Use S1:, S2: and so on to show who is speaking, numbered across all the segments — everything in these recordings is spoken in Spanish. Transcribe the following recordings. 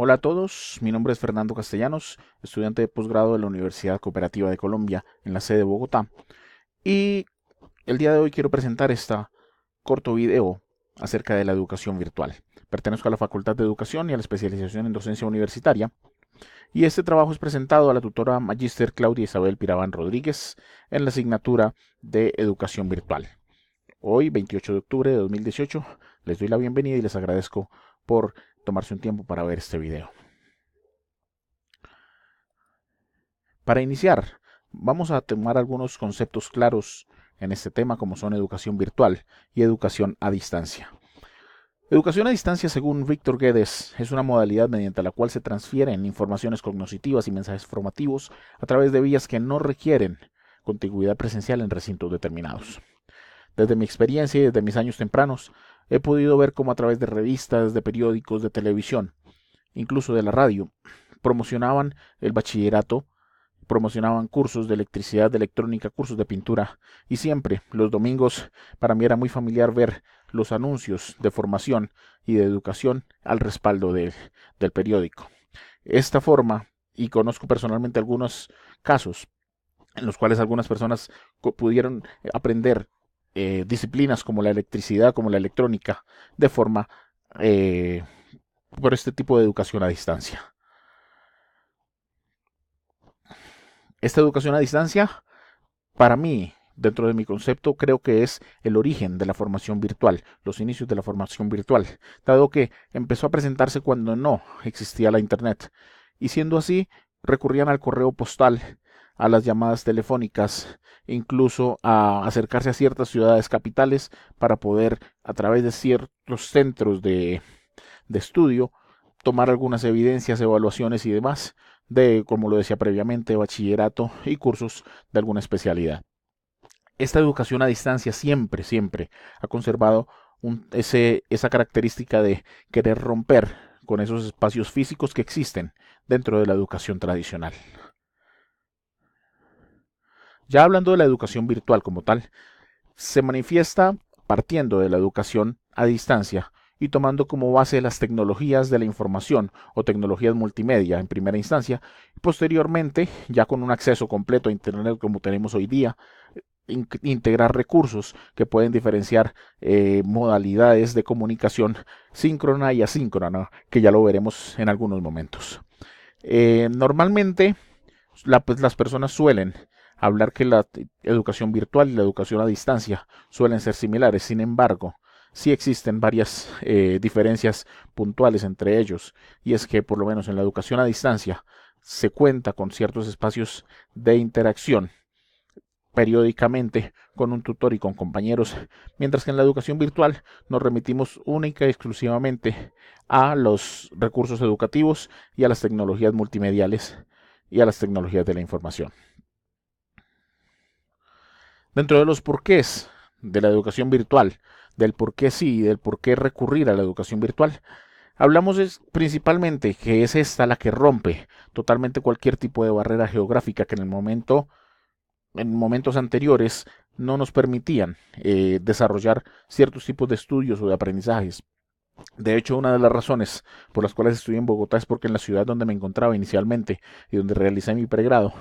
S1: Hola a todos, mi nombre es Fernando Castellanos, estudiante de posgrado de la Universidad Cooperativa de Colombia en la sede de Bogotá. Y el día de hoy quiero presentar este corto video acerca de la educación virtual. Pertenezco a la Facultad de Educación y a la especialización en docencia universitaria. Y este trabajo es presentado a la tutora Magíster Claudia Isabel Piraván Rodríguez en la asignatura de Educación Virtual. Hoy, 28 de octubre de 2018, les doy la bienvenida y les agradezco por tomarse un tiempo para ver este video. Para iniciar, vamos a tomar algunos conceptos claros en este tema como son educación virtual y educación a distancia. Educación a distancia, según Víctor Guedes, es una modalidad mediante la cual se transfieren informaciones cognitivas y mensajes formativos a través de vías que no requieren contigüidad presencial en recintos determinados. Desde mi experiencia y desde mis años tempranos, he podido ver cómo a través de revistas, de periódicos, de televisión, incluso de la radio, promocionaban el bachillerato, promocionaban cursos de electricidad, de electrónica, cursos de pintura, y siempre los domingos para mí era muy familiar ver los anuncios de formación y de educación al respaldo del periódico. Esta forma, y conozco personalmente algunos casos en los cuales algunas personas pudieron aprender disciplinas como la electricidad, como la electrónica, de forma eh, por este tipo de educación a distancia. Esta educación a distancia, para mí, dentro de mi concepto, creo que es el origen de la formación virtual, los inicios de la formación virtual, dado que empezó a presentarse cuando no existía la Internet. Y siendo así, recurrían al correo postal, a las llamadas telefónicas, incluso a acercarse a ciertas ciudades capitales para poder, a través de ciertos centros de estudio, tomar algunas evidencias, evaluaciones y demás de, como lo decía previamente, bachillerato y cursos de alguna especialidad. Esta educación a distancia siempre ha conservado esa característica de querer romper con esos espacios físicos que existen dentro de la educación tradicional. Ya hablando de la educación virtual como tal, se manifiesta partiendo de la educación a distancia y tomando como base las tecnologías de la información o tecnologías multimedia en primera instancia, y posteriormente, ya con un acceso completo a Internet como tenemos hoy día, integrar recursos que pueden diferenciar modalidades de comunicación síncrona y asíncrona, que ya lo veremos en algunos momentos. Normalmente, pues, las personas suelen hablar que la educación virtual y la educación a distancia suelen ser similares. Sin embargo, sí existen varias diferencias puntuales entre ellos, y es que por lo menos en la educación a distancia se cuenta con ciertos espacios de interacción periódicamente con un tutor y con compañeros, mientras que en la educación virtual nos remitimos única y exclusivamente a los recursos educativos y a las tecnologías multimediales y a las tecnologías de la información. Dentro de los porqués de la educación virtual, del por qué sí y del por qué recurrir a la educación virtual, hablamos principalmente que es esta la que rompe totalmente cualquier tipo de barrera geográfica que en momentos anteriores no nos permitían desarrollar ciertos tipos de estudios o de aprendizajes. De hecho, una de las razones por las cuales estudié en Bogotá es porque en la ciudad donde me encontraba inicialmente y donde realicé mi pregrado,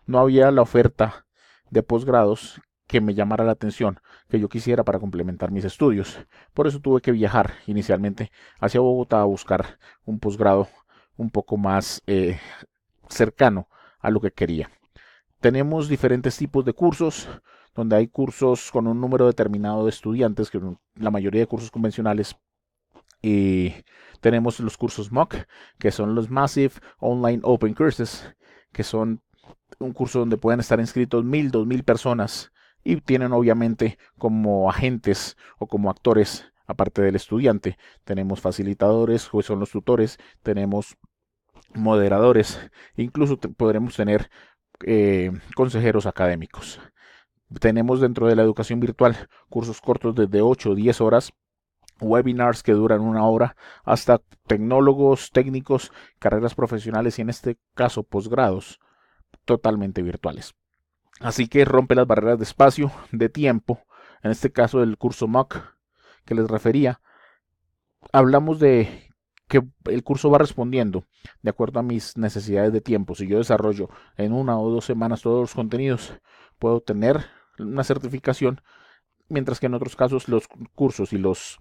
S1: no había la oferta de posgrados que me llamara la atención, que yo quisiera para complementar mis estudios. Por eso tuve que viajar inicialmente hacia Bogotá a buscar un posgrado un poco más cercano a lo que quería. Tenemos diferentes tipos de cursos, donde hay cursos con un número determinado de estudiantes, que la mayoría de cursos convencionales, y tenemos los cursos MOOC, que son los Massive Online Open Courses, que son un curso donde pueden estar inscritos 1000, 2000 personas y tienen obviamente como agentes o como actores, aparte del estudiante, tenemos facilitadores, que son los tutores, tenemos moderadores, incluso podremos tener consejeros académicos. Tenemos dentro de la educación virtual cursos cortos desde 8 o 10 horas, webinars que duran una hora, hasta tecnólogos, técnicos, carreras profesionales y en este caso posgrados totalmente virtuales. Así que rompe las barreras de espacio, de tiempo. En este caso del curso MOOC que les refería, hablamos de que el curso va respondiendo de acuerdo a mis necesidades de tiempo. Si yo desarrollo en 1 o 2 semanas todos los contenidos, puedo tener una certificación, mientras que en otros casos los cursos y los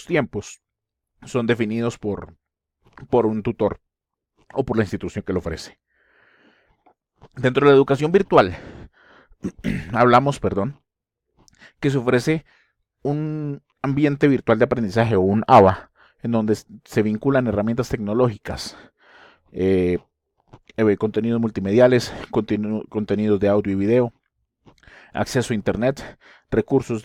S1: tiempos son definidos por un tutor o por la institución que lo ofrece. Dentro de la educación virtual, hablamos, que se ofrece un ambiente virtual de aprendizaje o un ABA, en donde se vinculan herramientas tecnológicas, eh, contenidos multimediales, contenidos de audio y video, acceso a internet, recursos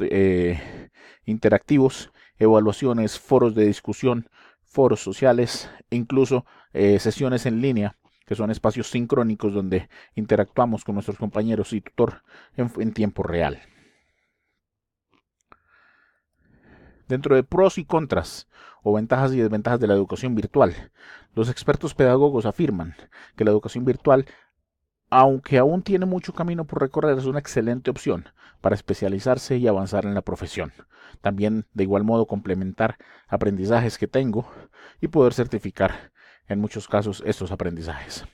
S1: interactivos, evaluaciones, foros de discusión, foros sociales e incluso sesiones en línea, que son espacios sincrónicos donde interactuamos con nuestros compañeros y tutor en tiempo real. Dentro de pros y contras, o ventajas y desventajas de la educación virtual, los expertos pedagogos afirman que la educación virtual, aunque aún tiene mucho camino por recorrer, es una excelente opción para especializarse y avanzar en la profesión. También, de igual modo, complementar aprendizajes que tengo y poder certificar en muchos casos estos aprendizajes.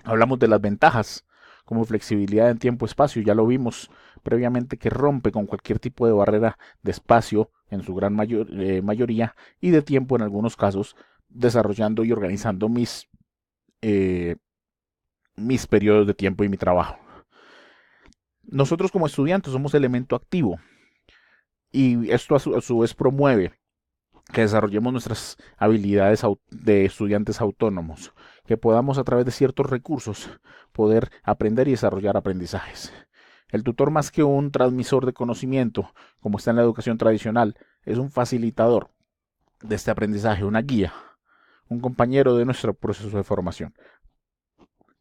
S1: Hablamos de las ventajas, como flexibilidad en tiempo-espacio, ya lo vimos previamente, que rompe con cualquier tipo de barrera de espacio en su gran mayoría, y de tiempo en algunos casos, desarrollando y organizando mis periodos de tiempo y mi trabajo. Nosotros como estudiantes somos elemento activo, y esto a su vez promueve que desarrollemos nuestras habilidades de estudiantes autónomos, que podamos a través de ciertos recursos poder aprender y desarrollar aprendizajes. El tutor, más que un transmisor de conocimiento, como está en la educación tradicional, es un facilitador de este aprendizaje, una guía, un compañero de nuestro proceso de formación.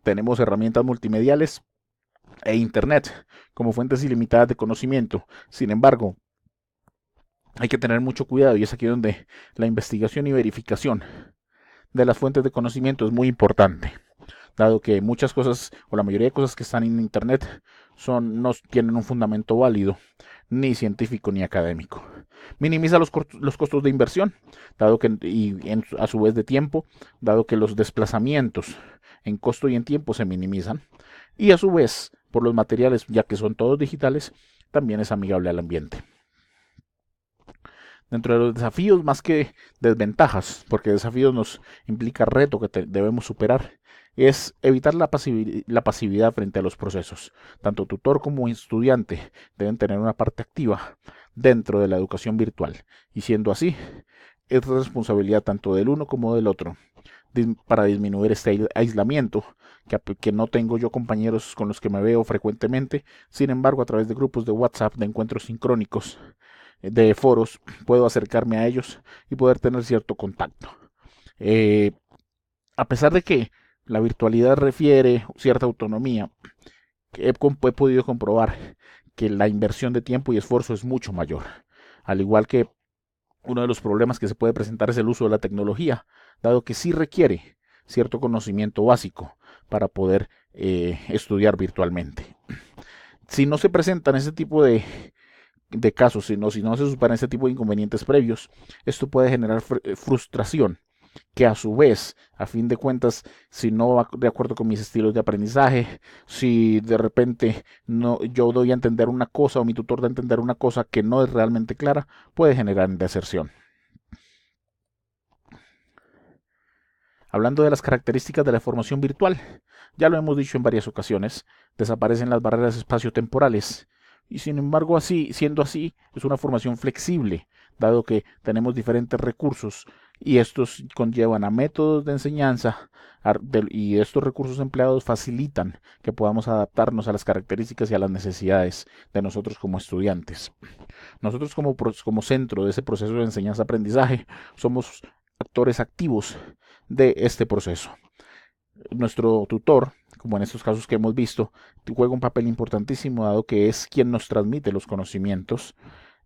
S1: Tenemos herramientas multimediales e internet como fuentes ilimitadas de conocimiento. Sin embargo, hay que tener mucho cuidado, y es aquí donde la investigación y verificación de las fuentes de conocimiento es muy importante, dado que muchas cosas, o la mayoría de cosas que están en internet, no tienen un fundamento válido, ni científico ni académico. Minimiza los costos de inversión, a su vez de tiempo, dado que los desplazamientos en costo y en tiempo se minimizan, y a su vez por los materiales, ya que son todos digitales, también es amigable al ambiente. Dentro de los desafíos, más que desventajas, porque desafíos nos implica reto que debemos superar, es evitar la pasividad frente a los procesos. Tanto tutor como estudiante deben tener una parte activa dentro de la educación virtual, y siendo así, es responsabilidad tanto del uno como del otro para disminuir este aislamiento, que no tengo yo compañeros con los que me veo frecuentemente. Sin embargo, a través de grupos de WhatsApp, de encuentros sincrónicos, de foros, puedo acercarme a ellos y poder tener cierto contacto. A pesar de que la virtualidad refiere cierta autonomía, he podido comprobar que la inversión de tiempo y esfuerzo es mucho mayor. Al igual que uno de los problemas que se puede presentar es el uso de la tecnología, dado que sí requiere cierto conocimiento básico para poder estudiar virtualmente. Si no se presentan ese tipo de casos, si no se superan este tipo de inconvenientes previos, esto puede generar frustración, que a su vez, a fin de cuentas, si no va de acuerdo con mis estilos de aprendizaje, si de repente yo doy a entender una cosa o mi tutor da a entender una cosa que no es realmente clara, puede generar deserción. Hablando de las características de la formación virtual, ya lo hemos dicho en varias ocasiones, desaparecen las barreras espaciotemporales, y sin embargo, siendo así, es una formación flexible, dado que tenemos diferentes recursos, y estos conllevan a métodos de enseñanza, y estos recursos empleados facilitan que podamos adaptarnos a las características y a las necesidades de nosotros como estudiantes. Nosotros como centro de ese proceso de enseñanza-aprendizaje somos actores activos de este proceso. Nuestro tutor, como en estos casos que hemos visto, juega un papel importantísimo, dado que es quien nos transmite los conocimientos.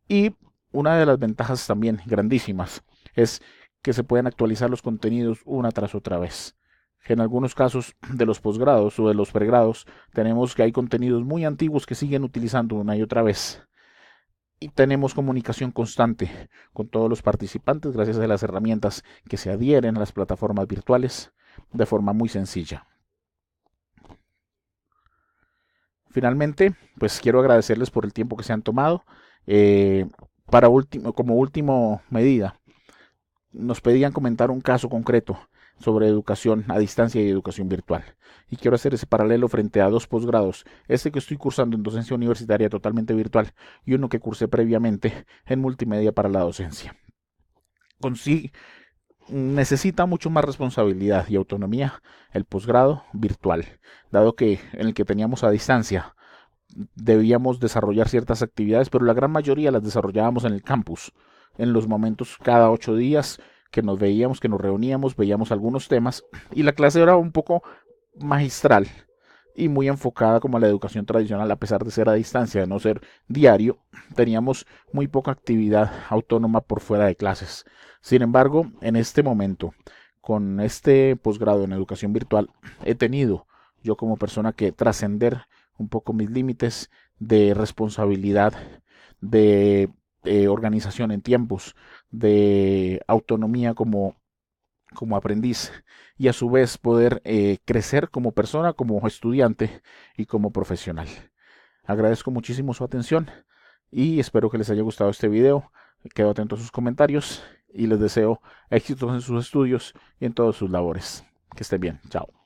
S1: Y una de las ventajas también grandísimas es que se pueden actualizar los contenidos una tras otra vez. En algunos casos de los posgrados o de los pregrados tenemos que hay contenidos muy antiguos que siguen utilizando una y otra vez. y tenemos comunicación constante con todos los participantes gracias a las herramientas que se adhieren a las plataformas virtuales de forma muy sencilla. Finalmente, pues quiero agradecerles por el tiempo que se han tomado. Como última medida, nos pedían comentar un caso concreto sobre educación a distancia y educación virtual. Y quiero hacer ese paralelo frente a dos posgrados, este que estoy cursando en docencia universitaria totalmente virtual y uno que cursé previamente en multimedia para la docencia. Necesita mucho más responsabilidad y autonomía el posgrado virtual, dado que en el que teníamos a distancia debíamos desarrollar ciertas actividades, pero la gran mayoría las desarrollábamos en el campus, en los momentos cada 8 días que nos veíamos, que nos reuníamos, veíamos algunos temas y la clase era un poco magistral y muy enfocada como a la educación tradicional, a pesar de ser a distancia, de no ser diario, teníamos muy poca actividad autónoma por fuera de clases. Sin embargo, en este momento, con este posgrado en educación virtual, he tenido yo como persona que trascender un poco mis límites de responsabilidad, de organización en tiempos, de autonomía como aprendiz y a su vez poder crecer como persona, como estudiante y como profesional. Agradezco muchísimo su atención y espero que les haya gustado este video. Quedo atento a sus comentarios y les deseo éxitos en sus estudios y en todas sus labores. Que estén bien. Chao.